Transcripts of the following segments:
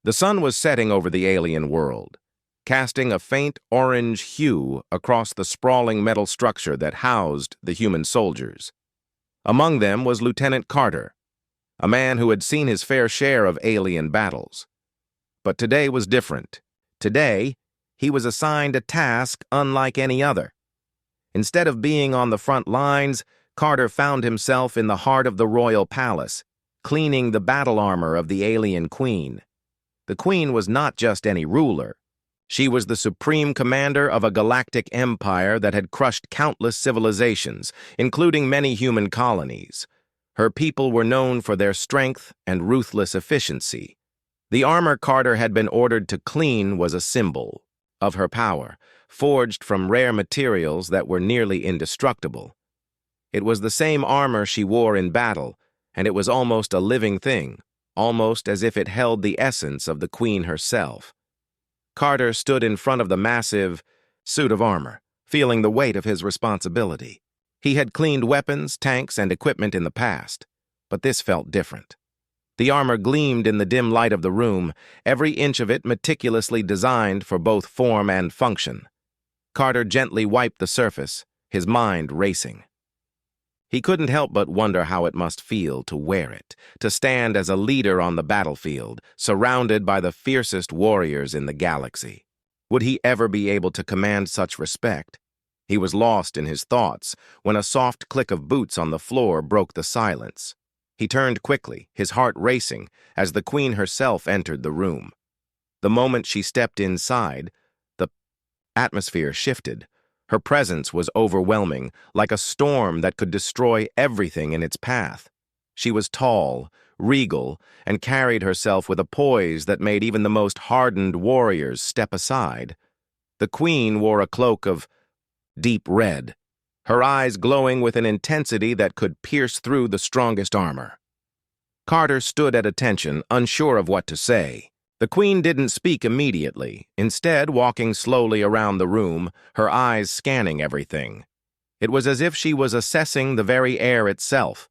The sun was setting over the alien world, casting a faint orange hue across the sprawling metal structure that housed the human soldiers. Among them was Lieutenant Carter, a man who had seen his fair share of alien battles. But today was different. Today, he was assigned a task unlike any other. Instead of being on the front lines, Carter found himself in the heart of the royal palace, cleaning the battle armor of the alien queen. The queen was not just any ruler. She was the supreme commander of a galactic empire that had crushed countless civilizations, including many human colonies. Her people were known for their strength and ruthless efficiency. The armor Carter had been ordered to clean was a symbol of her power, forged from rare materials that were nearly indestructible. It was the same armor she wore in battle, and it was almost a living thing, almost as if it held the essence of the queen herself. Carter stood in front of the massive suit of armor, feeling the weight of his responsibility. He had cleaned weapons, tanks, and equipment in the past, but this felt different. The armor gleamed in the dim light of the room, every inch of it meticulously designed for both form and function. Carter gently wiped the surface, his mind racing. He couldn't help but wonder how it must feel to wear it, to stand as a leader on the battlefield, surrounded by the fiercest warriors in the galaxy. Would he ever be able to command such respect? He was lost in his thoughts when a soft click of boots on the floor broke the silence. He turned quickly, his heart racing, as the queen herself entered the room. The moment she stepped inside, the atmosphere shifted. Her presence was overwhelming, like a storm that could destroy everything in its path. She was tall, regal, and carried herself with a poise that made even the most hardened warriors step aside. The queen wore a cloak of deep red, her eyes glowing with an intensity that could pierce through the strongest armor. Carter stood at attention, unsure of what to say. The queen didn't speak immediately, instead walking slowly around the room, her eyes scanning everything. It was as if she was assessing the very air itself.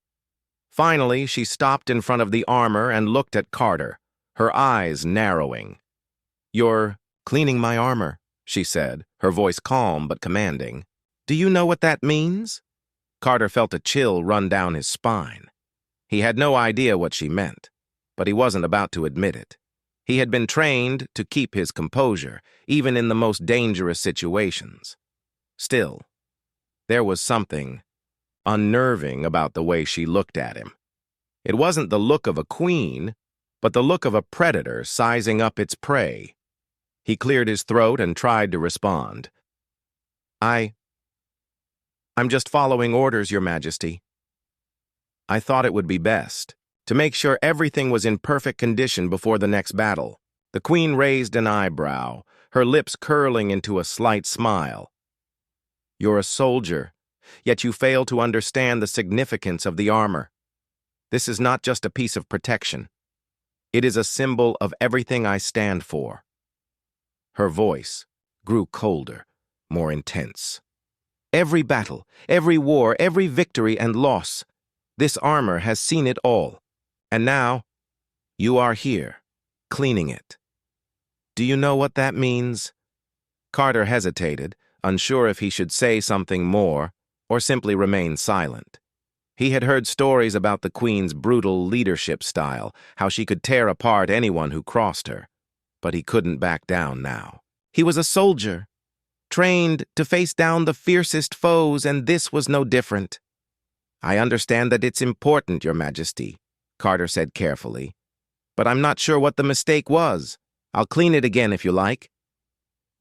Finally, she stopped in front of the armor and looked at Carter, her eyes narrowing. "You're cleaning my armor," she said, her voice calm but commanding. "Do you know what that means?" Carter felt a chill run down his spine. He had no idea what she meant, but he wasn't about to admit it. He had been trained to keep his composure, even in the most dangerous situations. Still, there was something unnerving about the way she looked at him. It wasn't the look of a queen, but the look of a predator sizing up its prey. He cleared his throat and tried to respond. I'm just following orders, Your Majesty. I thought it would be best to make sure everything was in perfect condition before the next battle. The queen raised an eyebrow, her lips curling into a slight smile. You're a soldier, yet you fail to understand the significance of the armor. This is not just a piece of protection. It is a symbol of everything I stand for. Her voice grew colder, more intense. Every battle, every war, every victory and loss, this armor has seen it all. And now, you are here, cleaning it. Do you know what that means? Carter hesitated, unsure if he should say something more or simply remain silent. He had heard stories about the Queen's brutal leadership style, how she could tear apart anyone who crossed her. But he couldn't back down now. He was a soldier, trained to face down the fiercest foes, and this was no different. I understand that it's important, Your Majesty, Carter said carefully, but I'm not sure what the mistake was. I'll clean it again if you like.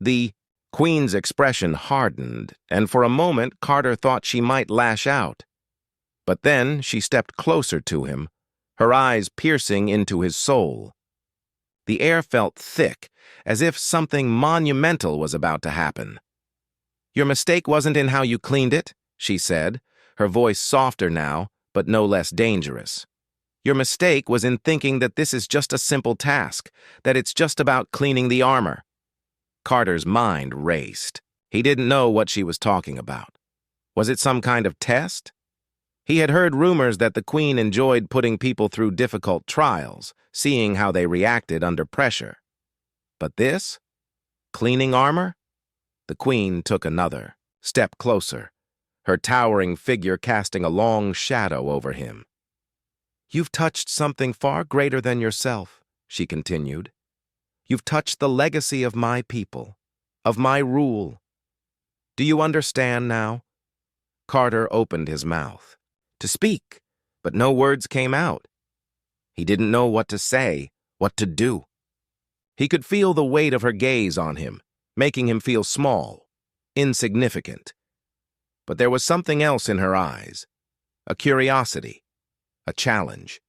The Queen's expression hardened, and for a moment Carter thought she might lash out. But then she stepped closer to him, her eyes piercing into his soul. The air felt thick, as if something monumental was about to happen. Your mistake wasn't in how you cleaned it, she said, her voice softer now, but no less dangerous. Your mistake was in thinking that this is just a simple task, that it's just about cleaning the armor. Carter's mind raced. He didn't know what she was talking about. Was it some kind of test? He had heard rumors that the Queen enjoyed putting people through difficult trials, seeing how they reacted under pressure. But this? Cleaning armor? The Queen took another step closer, her towering figure casting a long shadow over him. "You've touched something far greater than yourself," she continued. "You've touched the legacy of my people, of my rule. Do you understand now?" Carter opened his mouth to speak, but no words came out. He didn't know what to say, what to do. He could feel the weight of her gaze on him, making him feel small, insignificant. But there was something else in her eyes, a curiosity, a challenge.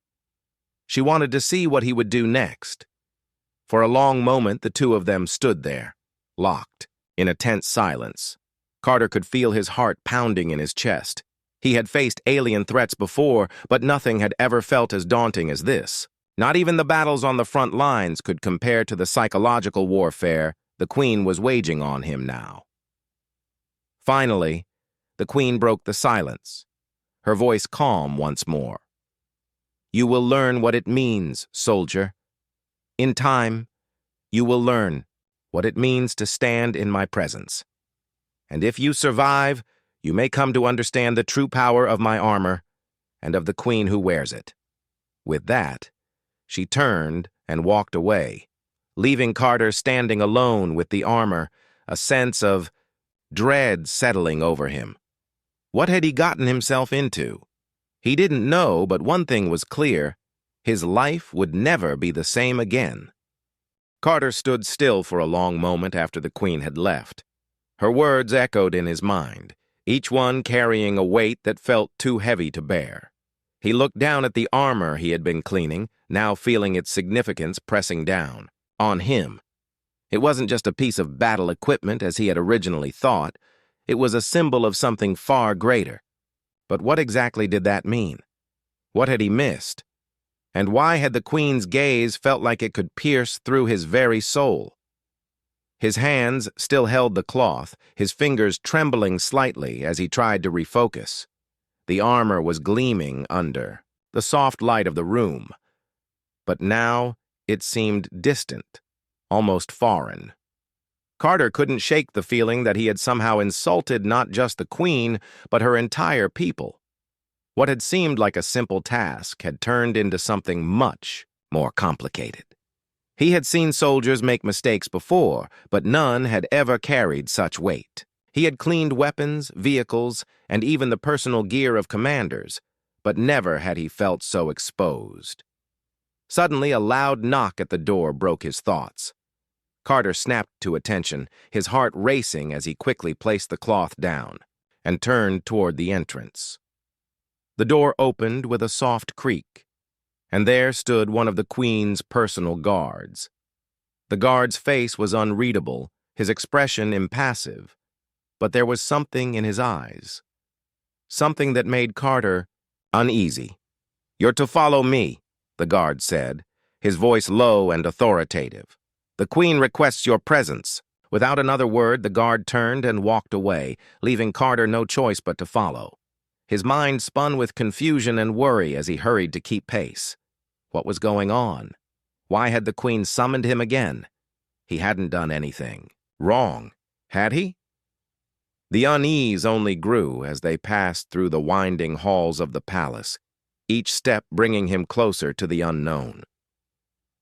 She wanted to see what he would do next. For a long moment, the two of them stood there, locked, in a tense silence. Carter could feel his heart pounding in his chest. He had faced alien threats before, but nothing had ever felt as daunting as this. Not even the battles on the front lines could compare to the psychological warfare the Queen was waging on him now. Finally, the Queen broke the silence, her voice calm once more. "You will learn what it means, soldier. In time, you will learn what it means to stand in my presence. And if you survive, you may come to understand the true power of my armor and of the Queen who wears it." With that, she turned and walked away, leaving Carter standing alone with the armor, a sense of dread settling over him. What had he gotten himself into? He didn't know, but one thing was clear: his life would never be the same again. Carter stood still for a long moment after the Queen had left. Her words echoed in his mind, each one carrying a weight that felt too heavy to bear. He looked down at the armor he had been cleaning, now feeling its significance pressing down on him. It wasn't just a piece of battle equipment as he had originally thought. It was a symbol of something far greater. But what exactly did that mean? What had he missed? And why had the Queen's gaze felt like it could pierce through his very soul? His hands still held the cloth, his fingers trembling slightly as he tried to refocus. The armor was gleaming under the soft light of the room. But now it seemed distant, almost foreign. Carter couldn't shake the feeling that he had somehow insulted not just the Queen, but her entire people. What had seemed like a simple task had turned into something much more complicated. He had seen soldiers make mistakes before, but none had ever carried such weight. He had cleaned weapons, vehicles, and even the personal gear of commanders, but never had he felt so exposed. Suddenly, a loud knock at the door broke his thoughts. Carter snapped to attention, his heart racing as he quickly placed the cloth down and turned toward the entrance. The door opened with a soft creak, and there stood one of the Queen's personal guards. The guard's face was unreadable, his expression impassive, but there was something in his eyes, something that made Carter uneasy. "You're to follow me," the guard said, his voice low and authoritative. "The Queen requests your presence." Without another word, the guard turned and walked away, leaving Carter no choice but to follow. His mind spun with confusion and worry as he hurried to keep pace. What was going on? Why had the Queen summoned him again? He hadn't done anything wrong, had he? The unease only grew as they passed through the winding halls of the palace, each step bringing him closer to the unknown.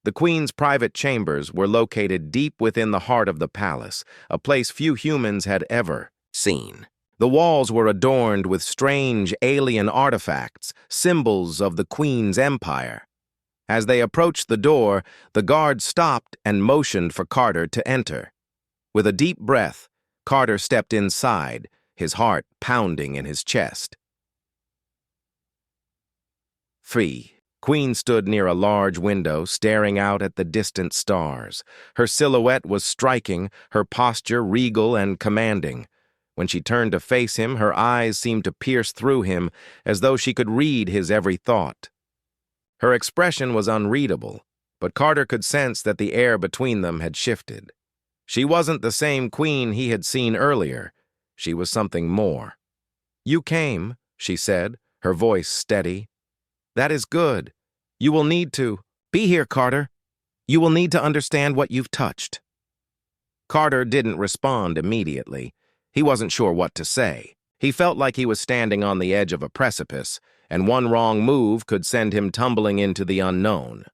The Queen's private chambers were located deep within the heart of the palace, a place few humans had ever seen. The walls were adorned with strange alien artifacts, symbols of the Queen's empire. As they approached the door, the guard stopped and motioned for Carter to enter. With a deep breath, Carter stepped inside, his heart pounding in his chest. 3. Queen stood near a large window, staring out at the distant stars. Her silhouette was striking, her posture regal and commanding. When she turned to face him, her eyes seemed to pierce through him, as though she could read his every thought. Her expression was unreadable, but Carter could sense that the air between them had shifted. She wasn't the same Queen he had seen earlier. She was something more. "You came," she said, her voice steady. "That is good. You will need to. Be here, Carter. You will need to understand what you've touched." Carter didn't respond immediately. He wasn't sure what to say. He felt like he was standing on the edge of a precipice, and one wrong move could send him tumbling into the unknown.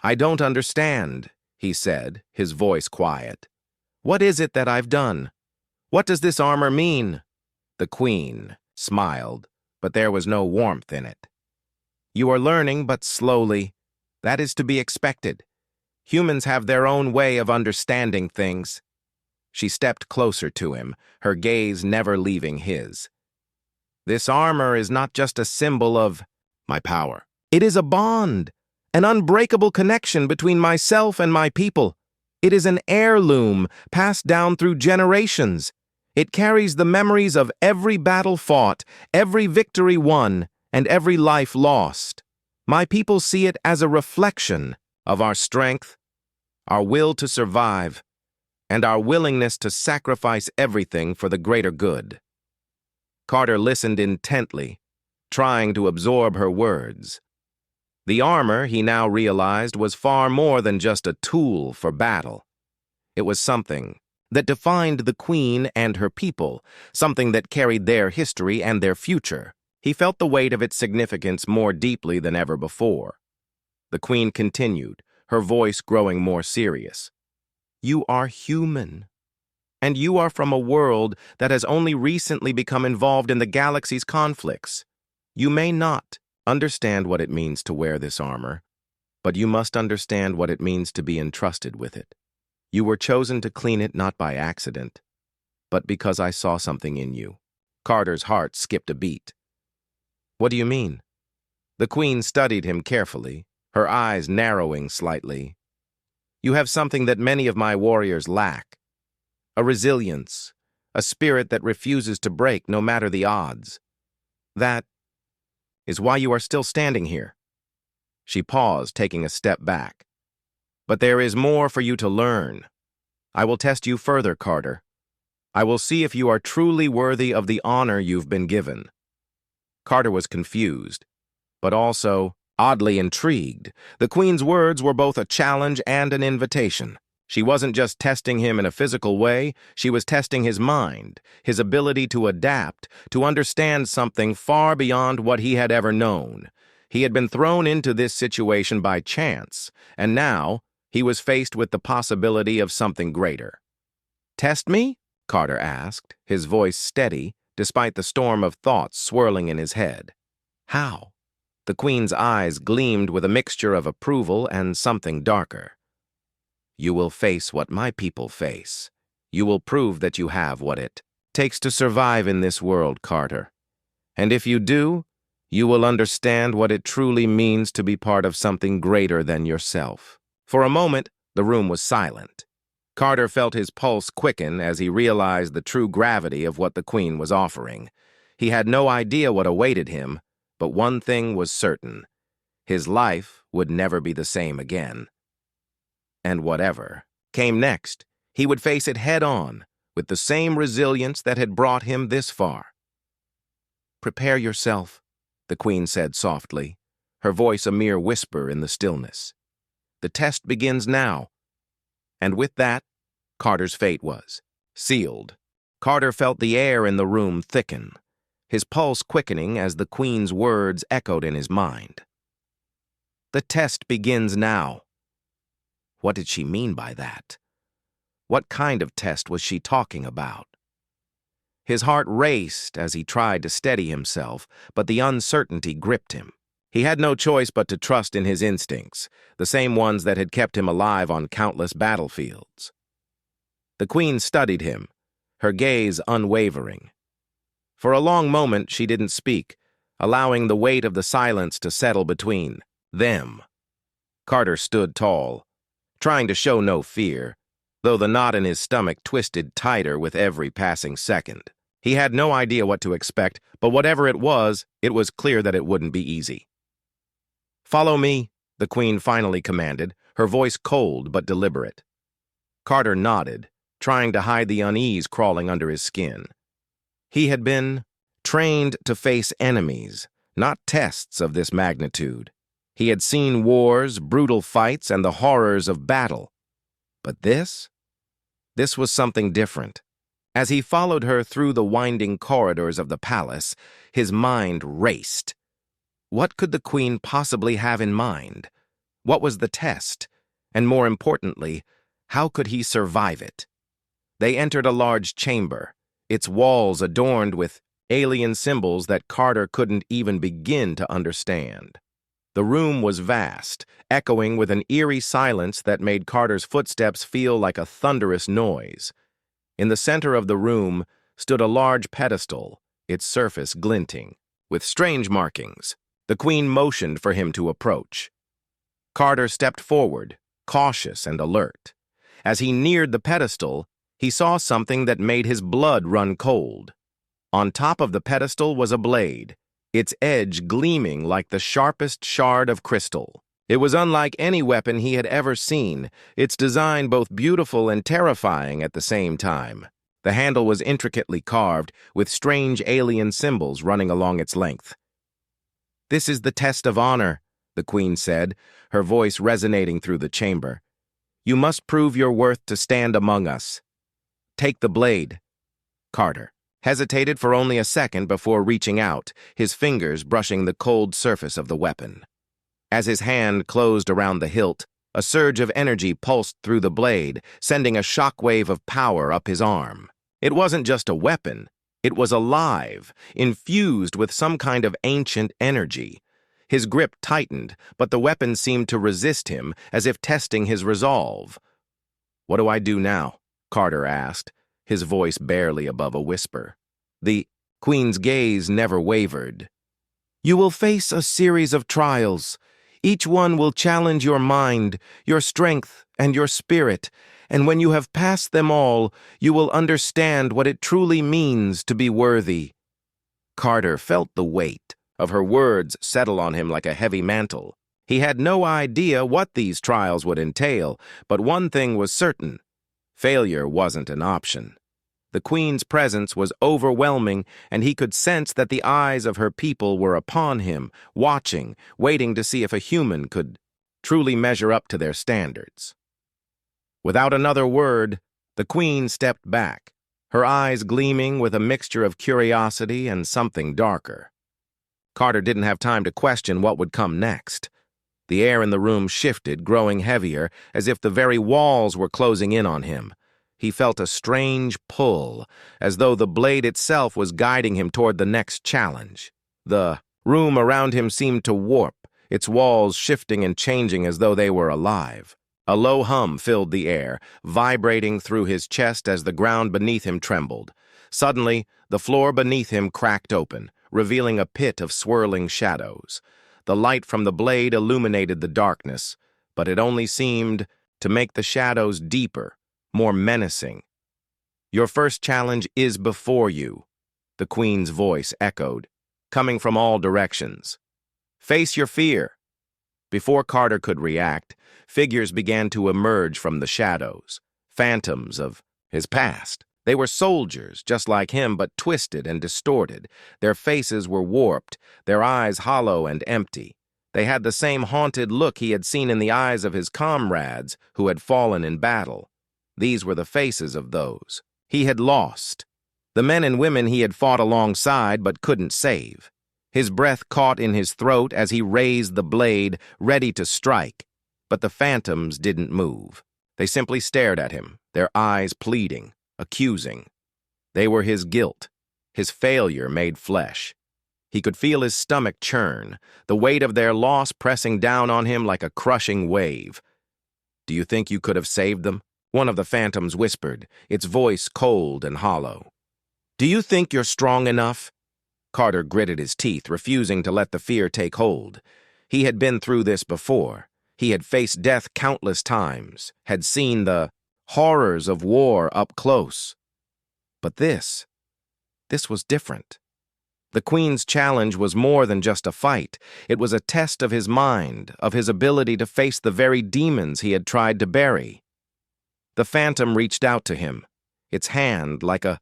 "I don't understand," he said, his voice quiet. "What is it that I've done? What does this armor mean?" The Queen smiled, but there was no warmth in it. "You are learning, but slowly. That is to be expected. Humans have their own way of understanding things." She stepped closer to him, her gaze never leaving his. "This armor is not just a symbol of my power. It is a bond, an unbreakable connection between myself and my people. It is an heirloom passed down through generations. It carries the memories of every battle fought, every victory won, and every life lost. My people see it as a reflection of our strength, our will to survive, and our willingness to sacrifice everything for the greater good." Carter listened intently, trying to absorb her words. The armor, he now realized, was far more than just a tool for battle. It was something that defined the Queen and her people, something that carried their history and their future. He felt the weight of its significance more deeply than ever before. The Queen continued, her voice growing more serious. "You are human, and you are from a world that has only recently become involved in the galaxy's conflicts. You may not understand what it means to wear this armor, but you must understand what it means to be entrusted with it. You were chosen to clean it not by accident, but because I saw something in you." Carter's heart skipped a beat. "What do you mean?" The Queen studied him carefully, her eyes narrowing slightly. "You have something that many of my warriors lack. A resilience, a spirit that refuses to break no matter the odds. That is why you are still standing here." She paused, taking a step back. "But there is more for you to learn. I will test you further, Carter. I will see if you are truly worthy of the honor you've been given." Carter was confused, but also oddly intrigued. The Queen's words were both a challenge and an invitation. She wasn't just testing him in a physical way, she was testing his mind, his ability to adapt, to understand something far beyond what he had ever known. He had been thrown into this situation by chance, and now he was faced with the possibility of something greater. "Test me?" Carter asked, his voice steady, despite the storm of thoughts swirling in his head. "How?" The Queen's eyes gleamed with a mixture of approval and something darker. "You will face what my people face. You will prove that you have what it takes to survive in this world, Carter. And if you do, you will understand what it truly means to be part of something greater than yourself." For a moment, the room was silent. Carter felt his pulse quicken as he realized the true gravity of what the Queen was offering. He had no idea what awaited him, but one thing was certain. His life would never be the same again. And whatever came next, he would face it head-on, with the same resilience that had brought him this far. "Prepare yourself," the Queen said softly, her voice a mere whisper in the stillness. "The test begins now." And with that, Carter's fate was sealed. Carter felt the air in the room thicken, his pulse quickening as the Queen's words echoed in his mind. "The test begins now." What did she mean by that? What kind of test was she talking about? His heart raced as he tried to steady himself, but the uncertainty gripped him. He had no choice but to trust in his instincts, the same ones that had kept him alive on countless battlefields. The Queen studied him, her gaze unwavering. For a long moment she didn't speak, allowing the weight of the silence to settle between them. Carter stood tall, trying to show no fear, though the knot in his stomach twisted tighter with every passing second. He had no idea what to expect, but whatever it was clear that it wouldn't be easy. "Follow me," the Queen finally commanded, her voice cold but deliberate. Carter nodded, trying to hide the unease crawling under his skin. He had been trained to face enemies, not tests of this magnitude. He had seen wars, brutal fights, and the horrors of battle. But this was something different. As he followed her through the winding corridors of the palace, his mind raced. What could the queen possibly have in mind? What was the test? And more importantly, how could he survive it? They entered a large chamber, its walls adorned with alien symbols that Carter couldn't even begin to understand. The room was vast, echoing with an eerie silence that made Carter's footsteps feel like a thunderous noise. In the center of the room stood a large pedestal, its surface glinting, with strange markings. The queen motioned for him to approach. Carter stepped forward, cautious and alert. As he neared the pedestal, he saw something that made his blood run cold. On top of the pedestal was a blade, its edge gleaming like the sharpest shard of crystal. It was unlike any weapon he had ever seen, its design both beautiful and terrifying at the same time. The handle was intricately carved, with strange alien symbols running along its length. "This is the test of honor," the queen said, her voice resonating through the chamber. "You must prove your worth to stand among us. Take the blade." Carter hesitated for only a second before reaching out, his fingers brushing the cold surface of the weapon. As his hand closed around the hilt, a surge of energy pulsed through the blade, sending a shockwave of power up his arm. It wasn't just a weapon. It was alive, infused with some kind of ancient energy. His grip tightened, but the weapon seemed to resist him, as if testing his resolve. "What do I do now?" Carter asked, his voice barely above a whisper. The queen's gaze never wavered. "You will face a series of trials. Each one will challenge your mind, your strength, and your spirit, and when you have passed them all, you will understand what it truly means to be worthy." Carter felt the weight of her words settle on him like a heavy mantle. He had no idea what these trials would entail, but one thing was certain: failure wasn't an option. The queen's presence was overwhelming, and he could sense that the eyes of her people were upon him, watching, waiting to see if a human could truly measure up to their standards. Without another word, the queen stepped back, her eyes gleaming with a mixture of curiosity and something darker. Carter didn't have time to question what would come next. The air in the room shifted, growing heavier, as if the very walls were closing in on him. He felt a strange pull, as though the blade itself was guiding him toward the next challenge. The room around him seemed to warp, its walls shifting and changing as though they were alive. A low hum filled the air, vibrating through his chest as the ground beneath him trembled. Suddenly, the floor beneath him cracked open, revealing a pit of swirling shadows. The light from the blade illuminated the darkness, but it only seemed to make the shadows deeper, more menacing. "Your first challenge is before you," the queen's voice echoed, coming from all directions. "Face your fear." Before Carter could react, figures began to emerge from the shadows, phantoms of his past. They were soldiers, just like him, but twisted and distorted. Their faces were warped, their eyes hollow and empty. They had the same haunted look he had seen in the eyes of his comrades who had fallen in battle. These were the faces of those he had lost, the men and women he had fought alongside but couldn't save. His breath caught in his throat as he raised the blade, ready to strike, but the phantoms didn't move. They simply stared at him, their eyes pleading, accusing. They were his guilt, his failure made flesh. He could feel his stomach churn, the weight of their loss pressing down on him like a crushing wave. "Do you think you could have saved them?" one of the phantoms whispered, its voice cold and hollow. "Do you think you're strong enough?" Carter gritted his teeth, refusing to let the fear take hold. He had been through this before. He had faced death countless times, had seen the horrors of war up close. But this was different. The queen's challenge was more than just a fight. It was a test of his mind, of his ability to face the very demons he had tried to bury. The phantom reached out to him, its hand like a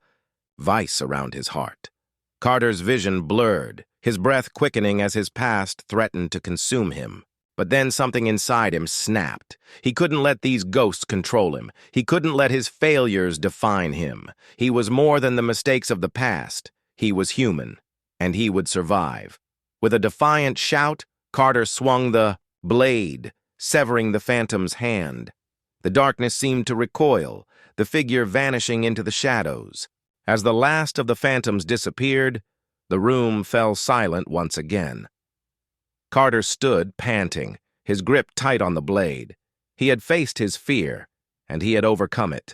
vice around his heart. Carter's vision blurred, his breath quickening as his past threatened to consume him. But then something inside him snapped. He couldn't let these ghosts control him. He couldn't let his failures define him. He was more than the mistakes of the past. He was human, and he would survive. With a defiant shout, Carter swung the blade, severing the phantom's hand. The darkness seemed to recoil, the figure vanishing into the shadows. As the last of the phantoms disappeared, the room fell silent once again. Carter stood, panting, his grip tight on the blade. He had faced his fear, and he had overcome it.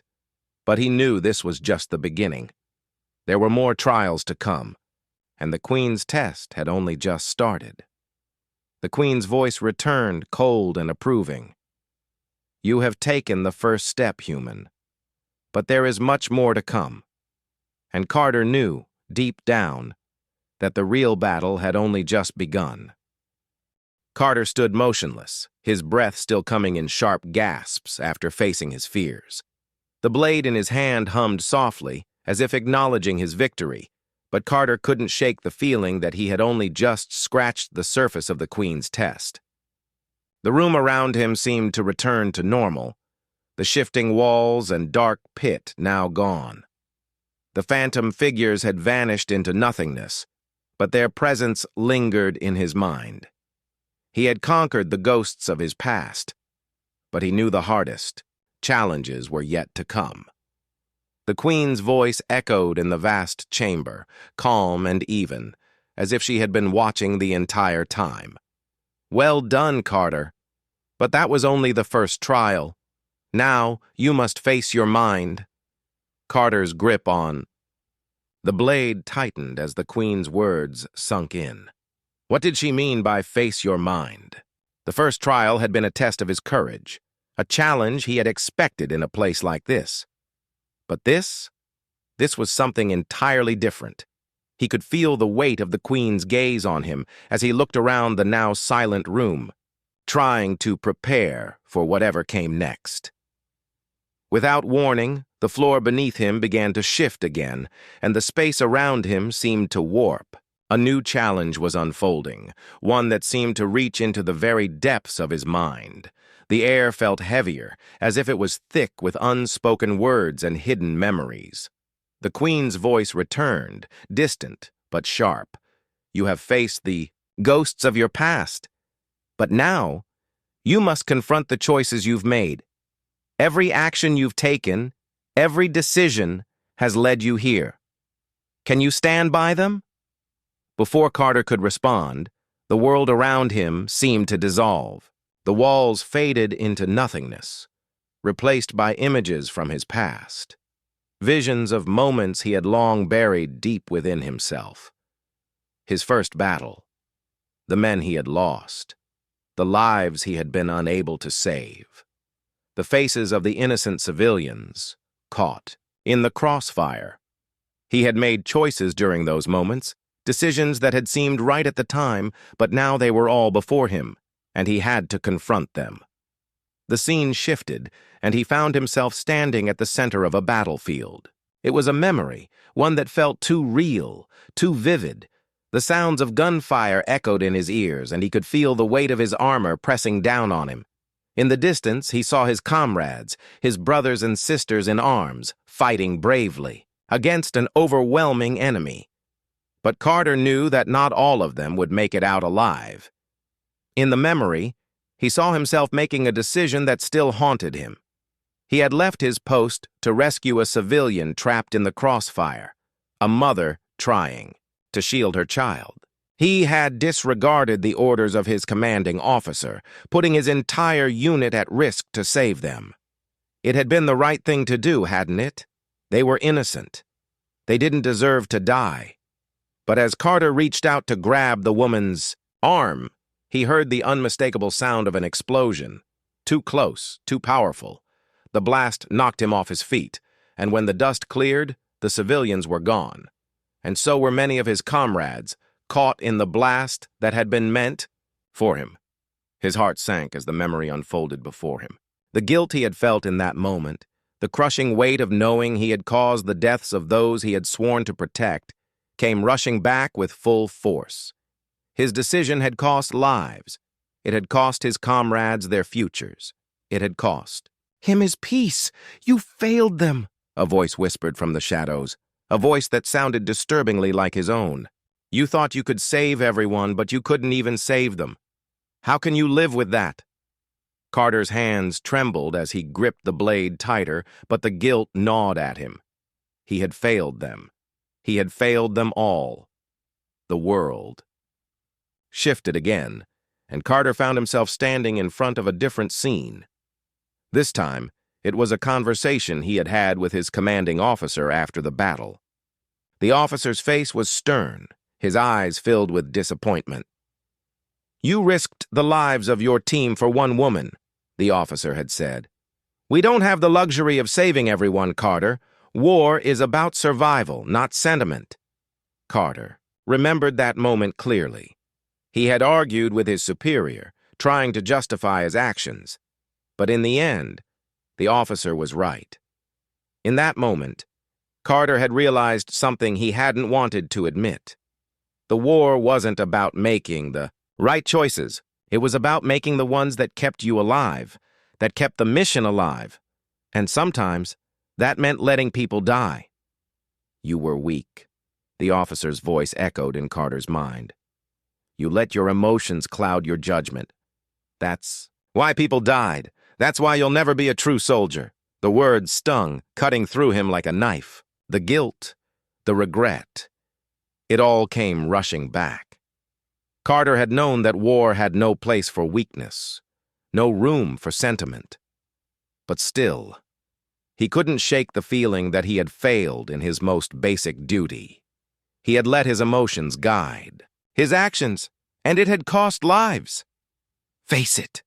But he knew this was just the beginning. There were more trials to come, and the Queen's test had only just started. The Queen's voice returned, cold and approving. "You have taken the first step, human. But there is much more to come." And Carter knew, deep down, that the real battle had only just begun. Carter stood motionless, his breath still coming in sharp gasps after facing his fears. The blade in his hand hummed softly, as if acknowledging his victory, but Carter couldn't shake the feeling that he had only just scratched the surface of the Queen's test. The room around him seemed to return to normal, the shifting walls and dark pit now gone. The phantom figures had vanished into nothingness, but their presence lingered in his mind. He had conquered the ghosts of his past, but he knew the hardest challenges were yet to come. The Queen's voice echoed in the vast chamber, calm and even, as if she had been watching the entire time. "Well done, Carter. But that was only the first trial. Now you must face your mind." Carter's grip on the blade tightened as the Queen's words sunk in. What did she mean by face your mind? The first trial had been a test of his courage, a challenge he had expected in a place like this. But this was something entirely different. He could feel the weight of the Queen's gaze on him as he looked around the now silent room, trying to prepare for whatever came next. Without warning, the floor beneath him began to shift again, and the space around him seemed to warp. A new challenge was unfolding, one that seemed to reach into the very depths of his mind. The air felt heavier, as if it was thick with unspoken words and hidden memories. The Queen's voice returned, distant but sharp. "You have faced the ghosts of your past. But now, you must confront the choices you've made. Every action you've taken, every decision has led you here. Can you stand by them?" Before Carter could respond, the world around him seemed to dissolve. The walls faded into nothingness, replaced by images from his past. Visions of moments he had long buried deep within himself. His first battle, the men he had lost, the lives he had been unable to save, the faces of the innocent civilians caught in the crossfire. He had made choices during those moments, decisions that had seemed right at the time, but now they were all before him, and he had to confront them. The scene shifted, and he found himself standing at the center of a battlefield. It was a memory, one that felt too real, too vivid. The sounds of gunfire echoed in his ears, and he could feel the weight of his armor pressing down on him. In the distance, he saw his comrades, his brothers and sisters in arms, fighting bravely against an overwhelming enemy. But Carter knew that not all of them would make it out alive. In the memory, he saw himself making a decision that still haunted him. He had left his post to rescue a civilian trapped in the crossfire, a mother trying to shield her child. He had disregarded the orders of his commanding officer, putting his entire unit at risk to save them. It had been the right thing to do, hadn't it? They were innocent. They didn't deserve to die. But as Carter reached out to grab the woman's arm, he heard the unmistakable sound of an explosion. Too close, too powerful. The blast knocked him off his feet, and when the dust cleared, the civilians were gone. And so were many of his comrades, caught in the blast that had been meant for him. His heart sank as the memory unfolded before him. The guilt he had felt in that moment, the crushing weight of knowing he had caused the deaths of those he had sworn to protect, came rushing back with full force. His decision had cost lives. It had cost his comrades their futures. It had cost him his peace. You failed them, a voice whispered from the shadows, a voice that sounded disturbingly like his own. You thought you could save everyone, but you couldn't even save them. How can you live with that? Carter's hands trembled as he gripped the blade tighter, but the guilt gnawed at him. He had failed them. He had failed them all. The world shifted again, and Carter found himself standing in front of a different scene. This time, it was a conversation he had had with his commanding officer after the battle. The officer's face was stern, his eyes filled with disappointment. You risked the lives of your team for one woman, the officer had said. We don't have the luxury of saving everyone, Carter. War is about survival, not sentiment. Carter remembered that moment clearly. He had argued with his superior, trying to justify his actions. But in the end, the officer was right. In that moment, Carter had realized something he hadn't wanted to admit. The war wasn't about making the right choices. It was about making the ones that kept you alive, that kept the mission alive. And sometimes, that meant letting people die. You were weak, the officer's voice echoed in Carter's mind. You let your emotions cloud your judgment. That's why people died. That's why you'll never be a true soldier. The words stung, cutting through him like a knife. The guilt, the regret. It all came rushing back. Carter had known that war had no place for weakness, no room for sentiment. But still, he couldn't shake the feeling that he had failed in his most basic duty. He had let his emotions guide his actions, and it had cost lives. Face it,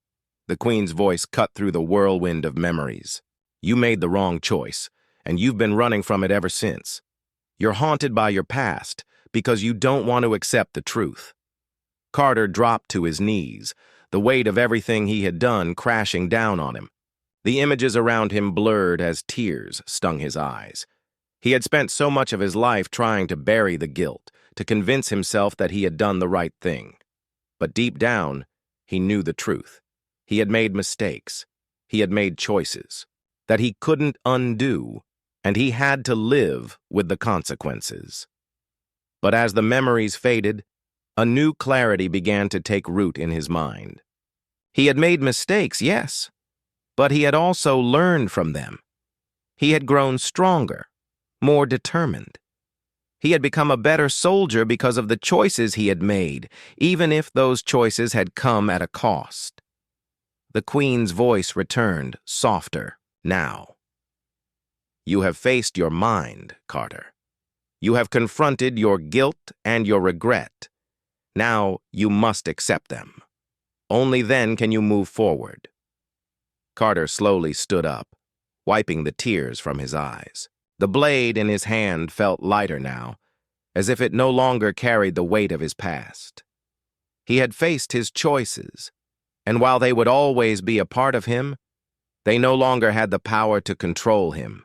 the Queen's voice cut through the whirlwind of memories. You made the wrong choice, and you've been running from it ever since. You're haunted by your past because you don't want to accept the truth. Carter dropped to his knees, the weight of everything he had done crashing down on him. The images around him blurred as tears stung his eyes. He had spent so much of his life trying to bury the guilt, to convince himself that he had done the right thing. But deep down, he knew the truth. He had made mistakes. He had made choices that he couldn't undo, and he had to live with the consequences. But as the memories faded, a new clarity began to take root in his mind. He had made mistakes, yes, but he had also learned from them. He had grown stronger, more determined. He had become a better soldier because of the choices he had made, even if those choices had come at a cost. The Queen's voice returned, softer, now. You have faced your mind, Carter. You have confronted your guilt and your regret. Now you must accept them. Only then can you move forward. Carter slowly stood up, wiping the tears from his eyes. The blade in his hand felt lighter now, as if it no longer carried the weight of his past. He had faced his choices, and while they would always be a part of him, they no longer had the power to control him.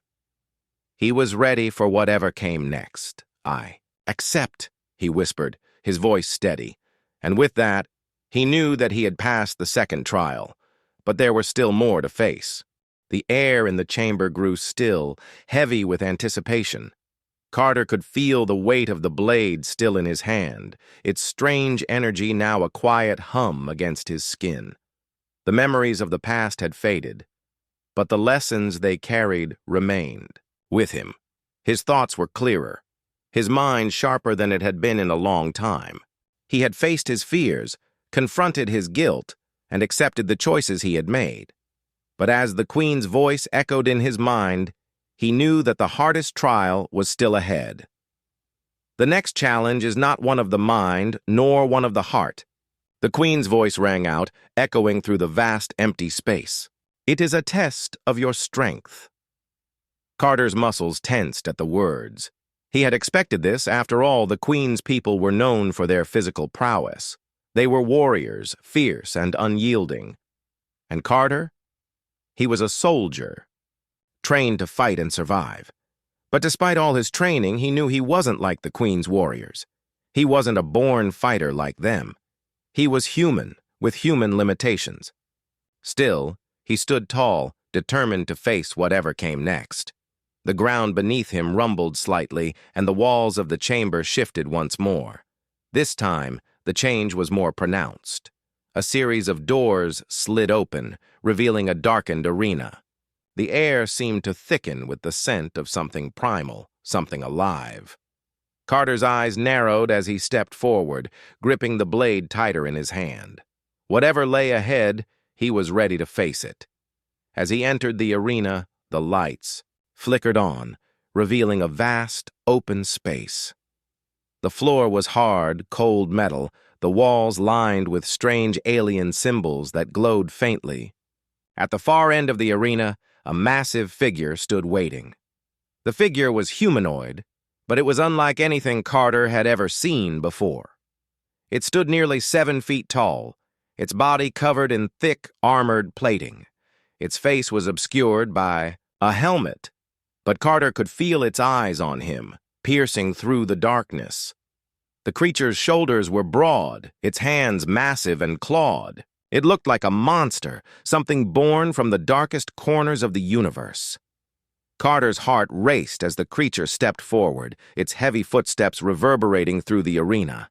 He was ready for whatever came next. I accept, he whispered, his voice steady, and with that, he knew that he had passed the second trial, but there were still more to face. The air in the chamber grew still, heavy with anticipation. Carter could feel the weight of the blade still in his hand, its strange energy now a quiet hum against his skin. The memories of the past had faded, but the lessons they carried remained with him. His thoughts were clearer, his mind sharper than it had been in a long time. He had faced his fears, confronted his guilt, and accepted the choices he had made. But as the Queen's voice echoed in his mind, he knew that the hardest trial was still ahead. The next challenge is not one of the mind, nor one of the heart. The Queen's voice rang out, echoing through the vast empty space. It is a test of your strength. Carter's muscles tensed at the words. He had expected this. After all, the Queen's people were known for their physical prowess. They were warriors, fierce and unyielding. And Carter? He was a soldier, trained to fight and survive. But despite all his training, he knew he wasn't like the Queen's warriors. He wasn't a born fighter like them. He was human, with human limitations. Still, he stood tall, determined to face whatever came next. The ground beneath him rumbled slightly, and the walls of the chamber shifted once more. This time, the change was more pronounced. A series of doors slid open, revealing a darkened arena. The air seemed to thicken with the scent of something primal, something alive. Carter's eyes narrowed as he stepped forward, gripping the blade tighter in his hand. Whatever lay ahead, he was ready to face it. As he entered the arena, the lights flickered on, revealing a vast, open space. The floor was hard, cold metal, the walls lined with strange alien symbols that glowed faintly. At the far end of the arena, a massive figure stood waiting. The figure was humanoid, but it was unlike anything Carter had ever seen before. It stood nearly 7 feet tall, its body covered in thick, armored plating. Its face was obscured by a helmet, but Carter could feel its eyes on him, piercing through the darkness. The creature's shoulders were broad, its hands massive and clawed. It looked like a monster, something born from the darkest corners of the universe. Carter's heart raced as the creature stepped forward, its heavy footsteps reverberating through the arena.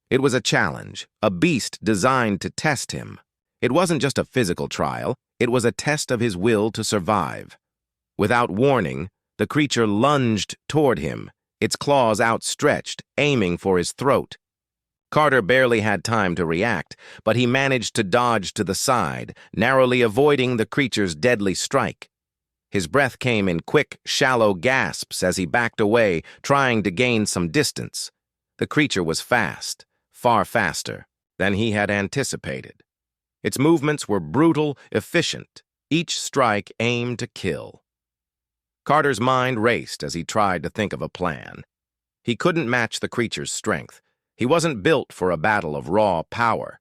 It was a challenge, a beast designed to test him. It wasn't just a physical trial, it was a test of his will to survive. Without warning, the creature lunged toward him, its claws outstretched, aiming for his throat. Carter barely had time to react, but he managed to dodge to the side, narrowly avoiding the creature's deadly strike. His breath came in quick, shallow gasps as he backed away, trying to gain some distance. The creature was fast, far faster than he had anticipated. Its movements were brutal, efficient, each strike aimed to kill. Carter's mind raced as he tried to think of a plan. He couldn't match the creature's strength. He wasn't built for a battle of raw power.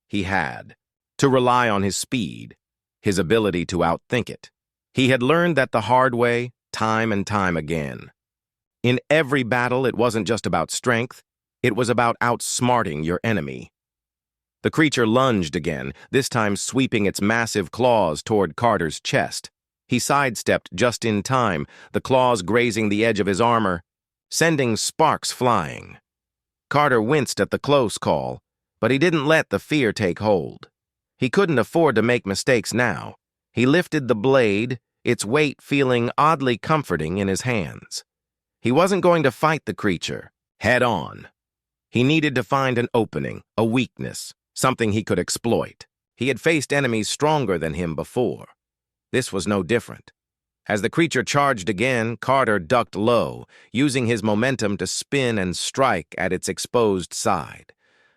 He had to rely on his speed, his ability to outthink it. He had learned that the hard way, time and time again. In every battle, it wasn't just about strength, it was about outsmarting your enemy. The creature lunged again, this time sweeping its massive claws toward Carter's chest. He sidestepped just in time, the claws grazing the edge of his armor, sending sparks flying. Carter winced at the close call, but he didn't let the fear take hold. He couldn't afford to make mistakes now. He lifted the blade, its weight feeling oddly comforting in his hands. He wasn't going to fight the creature head on. He needed to find an opening, a weakness, something he could exploit. He had faced enemies stronger than him before. This was no different. As the creature charged again, Carter ducked low, using his momentum to spin and strike at its exposed side.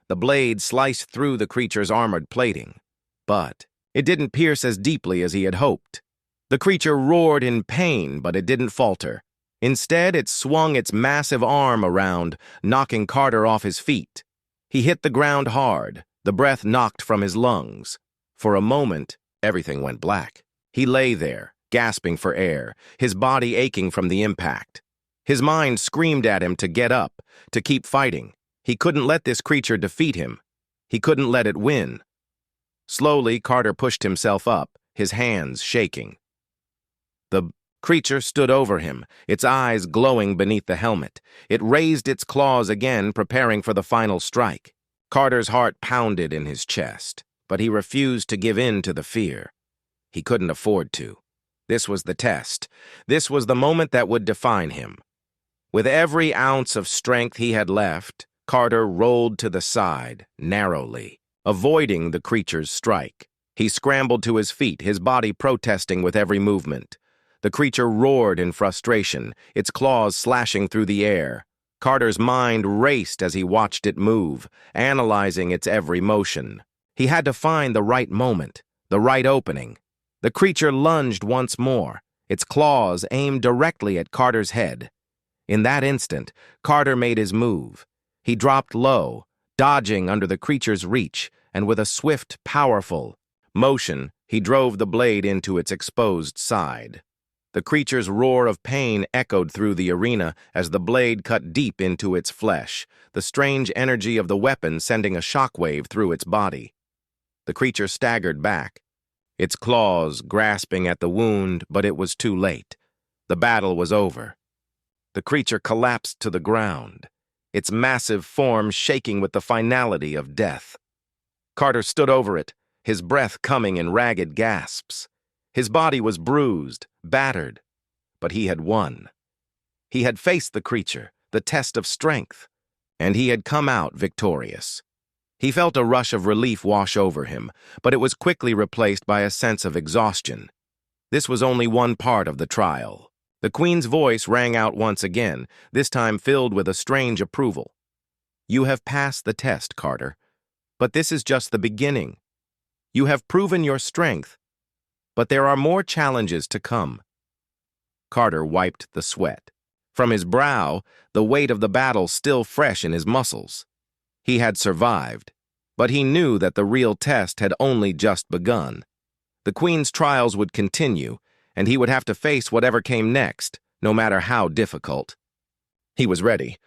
The blade sliced through the creature's armored plating, but it didn't pierce as deeply as he had hoped. The creature roared in pain, but it didn't falter. Instead, it swung its massive arm around, knocking Carter off his feet. He hit the ground hard, the breath knocked from his lungs. For a moment, everything went black. He lay there, gasping for air, his body aching from the impact. His mind screamed at him to get up, to keep fighting. He couldn't let this creature defeat him. He couldn't let it win. Slowly, Carter pushed himself up, his hands shaking. The creature stood over him, its eyes glowing beneath the helmet. It raised its claws again, preparing for the final strike. Carter's heart pounded in his chest, but he refused to give in to the fear. He couldn't afford to. This was the test. This was the moment that would define him. With every ounce of strength he had left, Carter rolled to the side, narrowly, avoiding the creature's strike. He scrambled to his feet, his body protesting with every movement. The creature roared in frustration, its claws slashing through the air. Carter's mind raced as he watched it move, analyzing its every motion. He had to find the right moment, the right opening. The creature lunged once more, its claws aimed directly at Carter's head. In that instant, Carter made his move. He dropped low, dodging under the creature's reach, and with a swift, powerful motion, he drove the blade into its exposed side. The creature's roar of pain echoed through the arena as the blade cut deep into its flesh, the strange energy of the weapon sending a shockwave through its body. The creature staggered back, its claws grasping at the wound, but it was too late. The battle was over. The creature collapsed to the ground, its massive form shaking with the finality of death. Carter stood over it, his breath coming in ragged gasps. His body was bruised, battered, but he had won. He had faced the creature, the test of strength, and he had come out victorious. He felt a rush of relief wash over him, but it was quickly replaced by a sense of exhaustion. This was only one part of the trial. The Queen's voice rang out once again, this time filled with a strange approval. "You have passed the test, Carter, but this is just the beginning. You have proven your strength, but there are more challenges to come." Carter wiped the sweat. From his brow, the weight of the battle still fresh in his muscles. He had survived, but he knew that the real test had only just begun. The Queen's trials would continue, and he would have to face whatever came next, no matter how difficult. He was ready.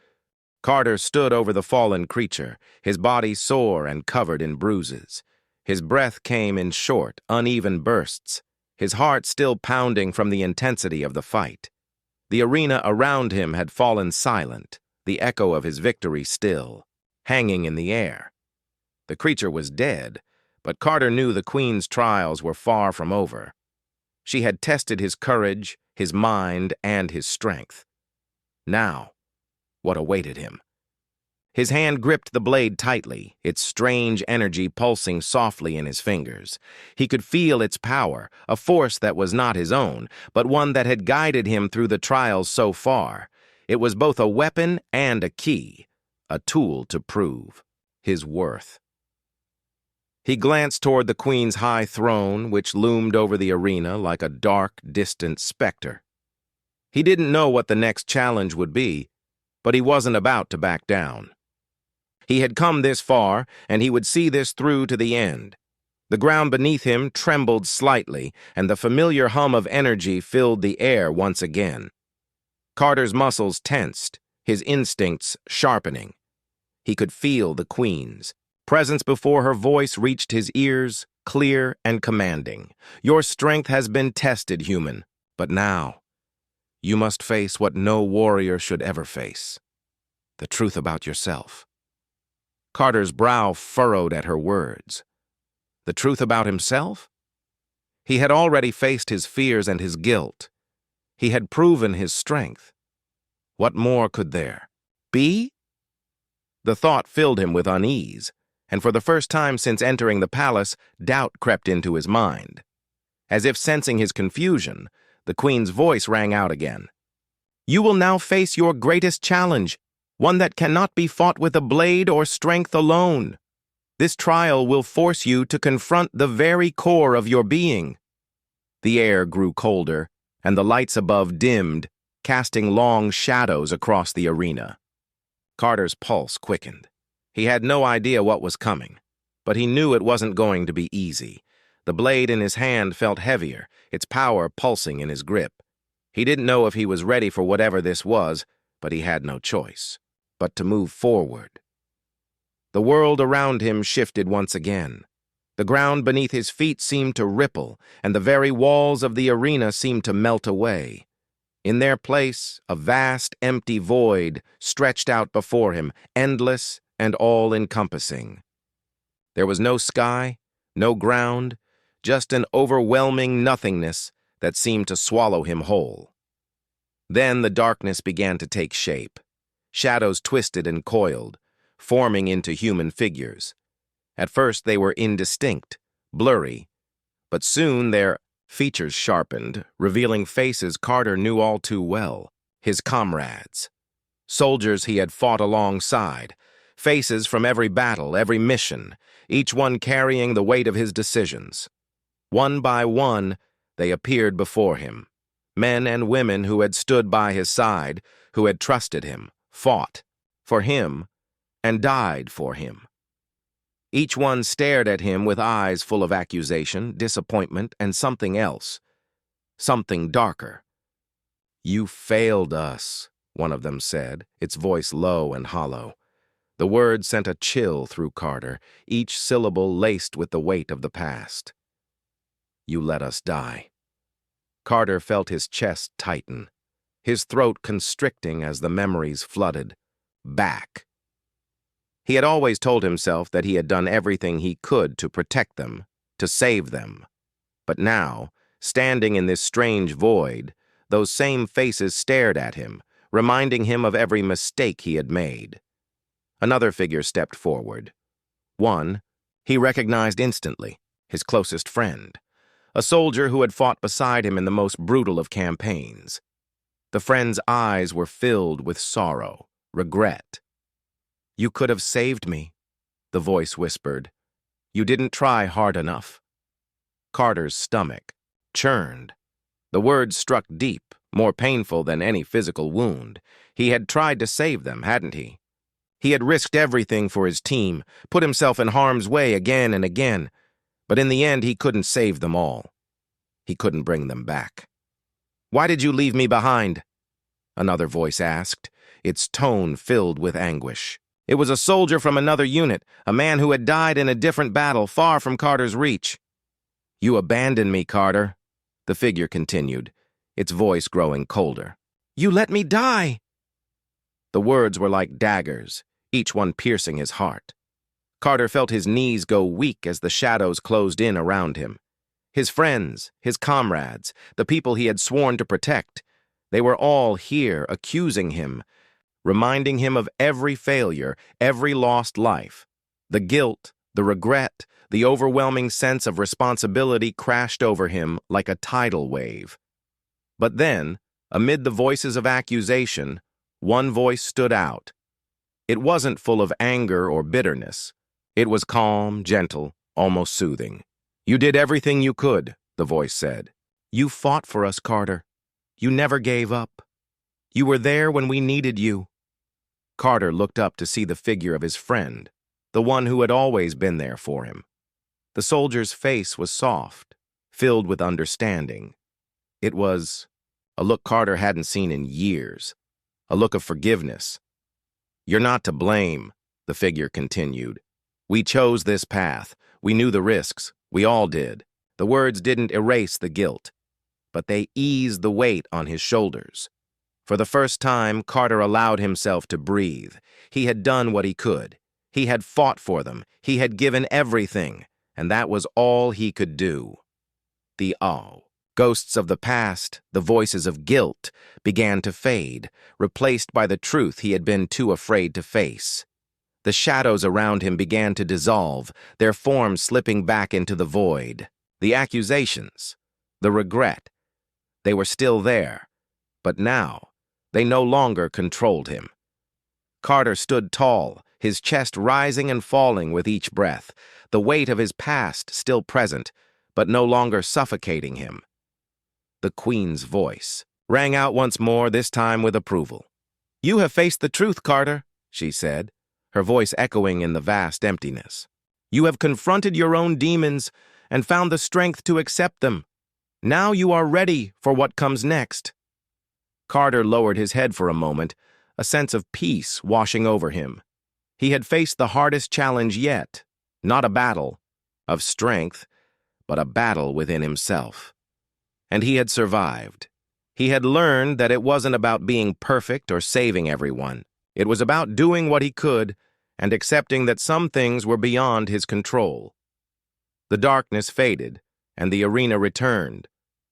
Carter stood over the fallen creature, his body sore and covered in bruises. His breath came in short, uneven bursts, his heart still pounding from the intensity of the fight. The arena around him had fallen silent, the echo of his victory still, hanging in the air. The creature was dead, but Carter knew the Queen's trials were far from over. She had tested his courage, his mind, and his strength. Now, what awaited him? His hand gripped the blade tightly, its strange energy pulsing softly in his fingers. He could feel its power, a force that was not his own, but one that had guided him through the trials so far. It was both a weapon and a key, a tool to prove his worth. He glanced toward the Queen's high throne, which loomed over the arena like a dark, distant specter. He didn't know what the next challenge would be, but he wasn't about to back down. He had come this far, and he would see this through to the end. The ground beneath him trembled slightly, and the familiar hum of energy filled the air once again. Carter's muscles tensed, his instincts sharpening. He could feel the Queen's presence before her voice reached his ears, clear and commanding. "Your strength has been tested, human, but now you must face what no warrior should ever face: the truth about yourself." Carter's brow furrowed at her words. The truth about himself? He had already faced his fears and his guilt. He had proven his strength. What more could there be? The thought filled him with unease, and for the first time since entering the palace, doubt crept into his mind. As if sensing his confusion, the Queen's voice rang out again. "You will now face your greatest challenge, one that cannot be fought with a blade or strength alone. This trial will force you to confront the very core of your being." The air grew colder, and the lights above dimmed, casting long shadows across the arena. Carter's pulse quickened. He had no idea what was coming, but he knew it wasn't going to be easy. The blade in his hand felt heavier, its power pulsing in his grip. He didn't know if he was ready for whatever this was, but he had no choice but to move forward. The world around him shifted once again. The ground beneath his feet seemed to ripple, and the very walls of the arena seemed to melt away. In their place, a vast, empty void stretched out before him, endless and all-encompassing. There was no sky, no ground, just an overwhelming nothingness that seemed to swallow him whole. Then the darkness began to take shape. Shadows twisted and coiled, forming into human figures. At first they were indistinct, blurry, but soon their features sharpened, revealing faces Carter knew all too well, his comrades. Soldiers he had fought alongside, faces from every battle, every mission, each one carrying the weight of his decisions. One by one, they appeared before him. Men and women who had stood by his side, who had trusted him, fought for him, and died for him. Each one stared at him with eyes full of accusation, disappointment, and something else. Something darker, You failed us, one of them said, its voice low and hollow. The word sent a chill through Carter, each syllable laced with the weight of the past. You let us die. Carter felt his chest tighten, his throat constricting as the memories flooded. Back. He had always told himself that he had done everything he could to protect them, to save them. But now, standing in this strange void, those same faces stared at him, reminding him of every mistake he had made. Another figure stepped forward. One he recognized instantly, his closest friend, a soldier who had fought beside him in the most brutal of campaigns. The friend's eyes were filled with sorrow, regret. You could have saved me, the voice whispered. You didn't try hard enough. Carter's stomach churned. The words struck deep, more painful than any physical wound. He had tried to save them, hadn't he? He had risked everything for his team, put himself in harm's way again and again, but in the end he couldn't save them all. He couldn't bring them back. Why did you leave me behind? Another voice asked, its tone filled with anguish. It was a soldier from another unit, a man who had died in a different battle far from Carter's reach. You abandoned me, Carter, the figure continued, its voice growing colder. You let me die! The words were like daggers, each one piercing his heart. Carter felt his knees go weak as the shadows closed in around him. His friends, his comrades, the people he had sworn to protect, they were all here accusing him, reminding him of every failure, every lost life. The guilt, the regret, the overwhelming sense of responsibility crashed over him like a tidal wave. But then, amid the voices of accusation, one voice stood out. It wasn't full of anger or bitterness. It was calm, gentle, almost soothing. You did everything you could, the voice said. You fought for us, Carter. You never gave up. You were there when we needed you. Carter looked up to see the figure of his friend, the one who had always been there for him. The soldier's face was soft, filled with understanding. It was a look Carter hadn't seen in years, a look of forgiveness. You're not to blame, the figure continued. We chose this path. We knew the risks. We all did. The words didn't erase the guilt, but they eased the weight on his shoulders. For the first time, Carter allowed himself to breathe. He had done what he could. He had fought for them. He had given everything, and that was all he could do. The ghosts of the past, the voices of guilt, began to fade, replaced by the truth he had been too afraid to face. The shadows around him began to dissolve, their forms slipping back into the void. The accusations, the regret, they were still there, but now they no longer controlled him. Carter stood tall, his chest rising and falling with each breath, the weight of his past still present, but no longer suffocating him. The Queen's voice rang out once more, this time with approval. You have faced the truth, Carter, she said, her voice echoing in the vast emptiness. You have confronted your own demons and found the strength to accept them. Now you are ready for what comes next. Carter lowered his head for a moment, a sense of peace washing over him. He had faced the hardest challenge yet, not a battle of strength, but a battle within himself. And he had survived. He had learned that it wasn't about being perfect or saving everyone. It was about doing what he could and accepting that some things were beyond his control. The darkness faded, and the arena returned,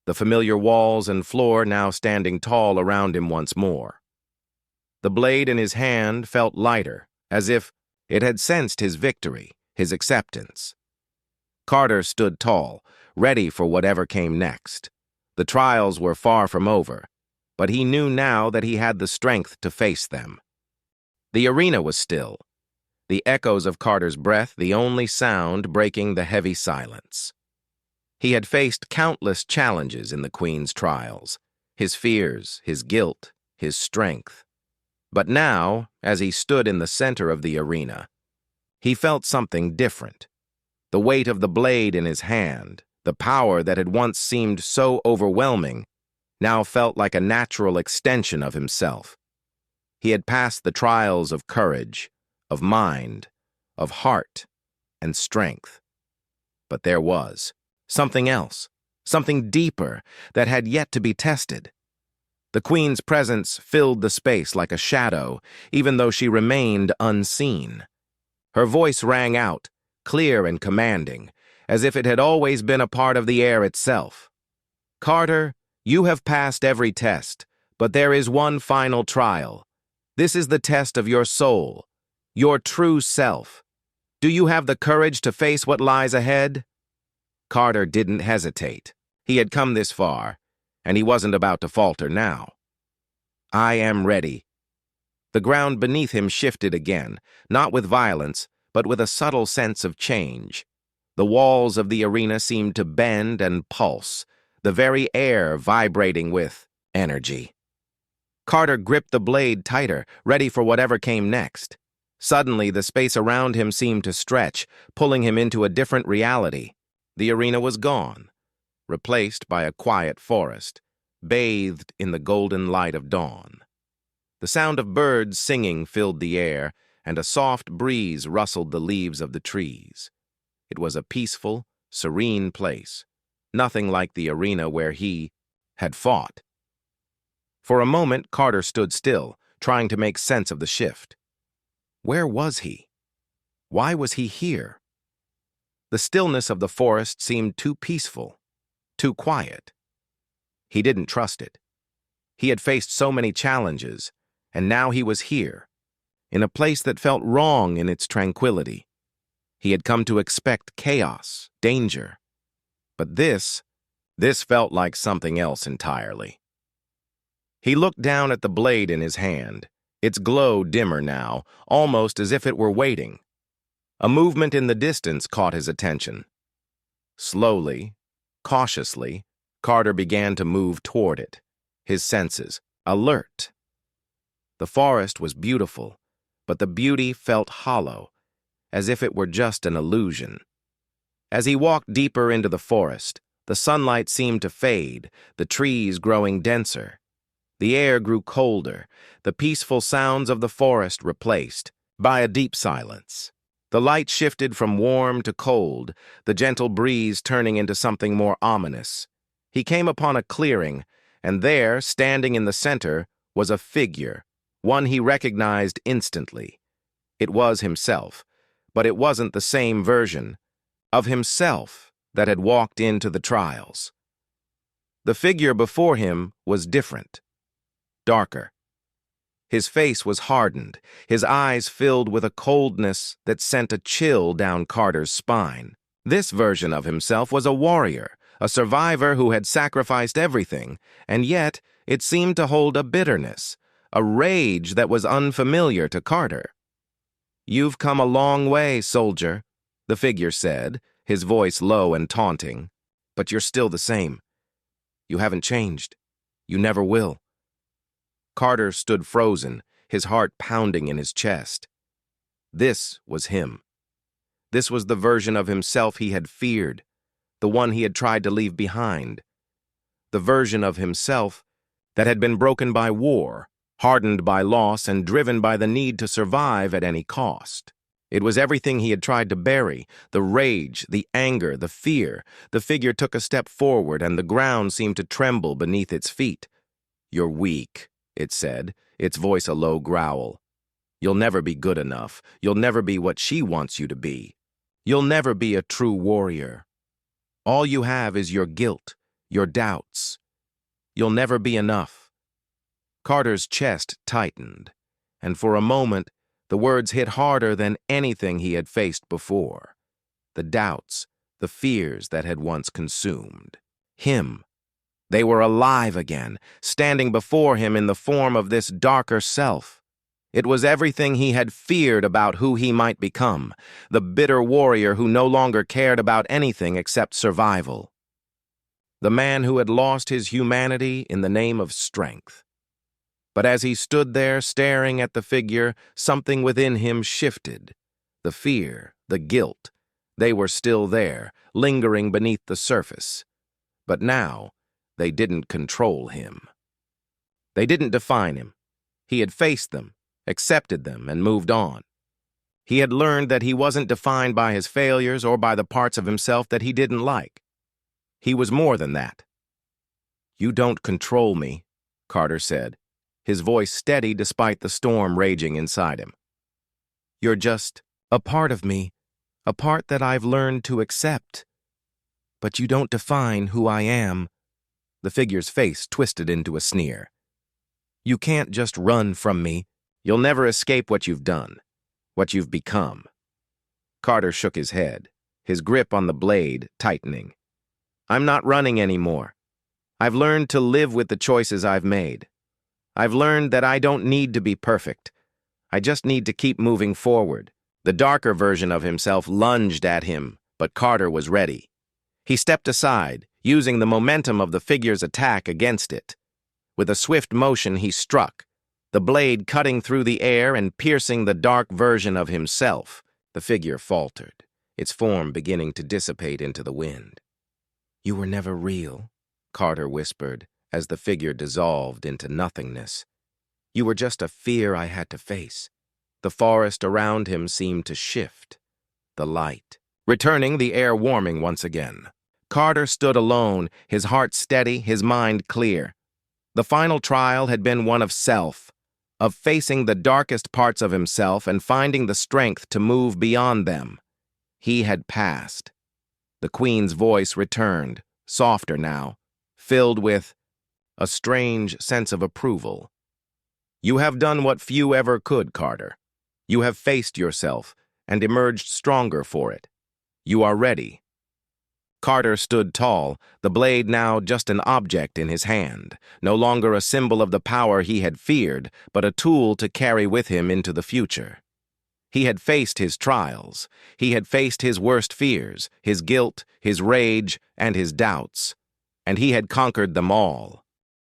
the familiar walls and floor now standing tall around him once more. The blade in his hand felt lighter, as if it had sensed his victory, his acceptance. Carter stood tall, ready for whatever came next. The trials were far from over, but he knew now that he had the strength to face them. The arena was still, the echoes of Carter's breath the only sound breaking the heavy silence. He had faced countless challenges in the Queen's trials, his fears, his guilt, his strength. But now, as he stood in the center of the arena, he felt something different. The weight of the blade in his hand, the power that had once seemed so overwhelming, now felt like a natural extension of himself. He had passed the trials of courage, of mind, of heart, and strength. But there was something else, something deeper that had yet to be tested. The Queen's presence filled the space like a shadow, even though she remained unseen. Her voice rang out, clear and commanding, as if it had always been a part of the air itself. "Carter, you have passed every test, but there is one final trial. This is the test of your soul, your true self. Do you have the courage to face what lies ahead?" Carter didn't hesitate. He had come this far, and he wasn't about to falter now. "I am ready." The ground beneath him shifted again, not with violence, but with a subtle sense of change. The walls of the arena seemed to bend and pulse, the very air vibrating with energy. Carter gripped the blade tighter, ready for whatever came next. Suddenly, the space around him seemed to stretch, pulling him into a different reality. The arena was gone, replaced by a quiet forest, bathed in the golden light of dawn. The sound of birds singing filled the air, and a soft breeze rustled the leaves of the trees. It was a peaceful, serene place, nothing like the arena where he had fought. For a moment, Carter stood still, trying to make sense of the shift. Where was he? Why was he here? The stillness of the forest seemed too peaceful, too quiet. He didn't trust it. He had faced so many challenges, and now he was here, in a place that felt wrong in its tranquility. He had come to expect chaos, danger. But this felt like something else entirely. He looked down at the blade in his hand, its glow dimmer now, almost as if it were waiting. A movement in the distance caught his attention. Slowly, cautiously, Carter began to move toward it, his senses alert. The forest was beautiful, but the beauty felt hollow, as if it were just an illusion. As he walked deeper into the forest, the sunlight seemed to fade, the trees growing denser. The air grew colder, the peaceful sounds of the forest replaced by a deep silence. The light shifted from warm to cold, the gentle breeze turning into something more ominous. He came upon a clearing, and there, standing in the center, was a figure, one he recognized instantly. It was himself, but it wasn't the same version of himself that had walked into the trials. The figure before him was different, darker. His face was hardened, his eyes filled with a coldness that sent a chill down Carter's spine. This version of himself was a warrior, a survivor who had sacrificed everything, and yet it seemed to hold a bitterness, a rage that was unfamiliar to Carter. "You've come a long way, soldier," the figure said, his voice low and taunting. "But you're still the same. You haven't changed. You never will." Carter stood frozen, his heart pounding in his chest. This was him. This was the version of himself he had feared, the one he had tried to leave behind. The version of himself that had been broken by war, hardened by loss, and driven by the need to survive at any cost. It was everything he had tried to bury, the rage, the anger, the fear. The figure took a step forward, and the ground seemed to tremble beneath its feet. "You're weak," it said, its voice a low growl. "You'll never be good enough. You'll never be what she wants you to be. You'll never be a true warrior. All you have is your guilt, your doubts. You'll never be enough." Carter's chest tightened, and for a moment, the words hit harder than anything he had faced before. The doubts, the fears that had once consumed him. They were alive again, standing before him in the form of this darker self. It was everything he had feared about who he might become, the bitter warrior who no longer cared about anything except survival. The man who had lost his humanity in the name of strength. But as he stood there staring at the figure, something within him shifted. The fear, the guilt, they were still there, lingering beneath the surface. But now, they didn't control him. They didn't define him. He had faced them, accepted them, and moved on. He had learned that he wasn't defined by his failures or by the parts of himself that he didn't like. He was more than that. "You don't control me," Carter said, his voice steady despite the storm raging inside him. "You're just a part of me, a part that I've learned to accept. But you don't define who I am." The figure's face twisted into a sneer. "You can't just run from me. You'll never escape what you've done, what you've become." Carter shook his head, his grip on the blade tightening. "I'm not running anymore. I've learned to live with the choices I've made. I've learned that I don't need to be perfect. I just need to keep moving forward." The darker version of himself lunged at him, but Carter was ready. He stepped aside, using the momentum of the figure's attack against it. With a swift motion, he struck, the blade cutting through the air and piercing the dark version of himself. The figure faltered, its form beginning to dissipate into the wind. "You were never real," Carter whispered, as the figure dissolved into nothingness. "You were just a fear I had to face." The forest around him seemed to shift, the light returning, the air warming once again. Carter stood alone, his heart steady, his mind clear. The final trial had been one of self, of facing the darkest parts of himself and finding the strength to move beyond them. He had passed. The Queen's voice returned, softer now, filled with a strange sense of approval. "You have done what few ever could, Carter. You have faced yourself and emerged stronger for it. You are ready." Carter stood tall, the blade now just an object in his hand, no longer a symbol of the power he had feared, but a tool to carry with him into the future. He had faced his trials. He had faced his worst fears, his guilt, his rage, and his doubts. And he had conquered them all.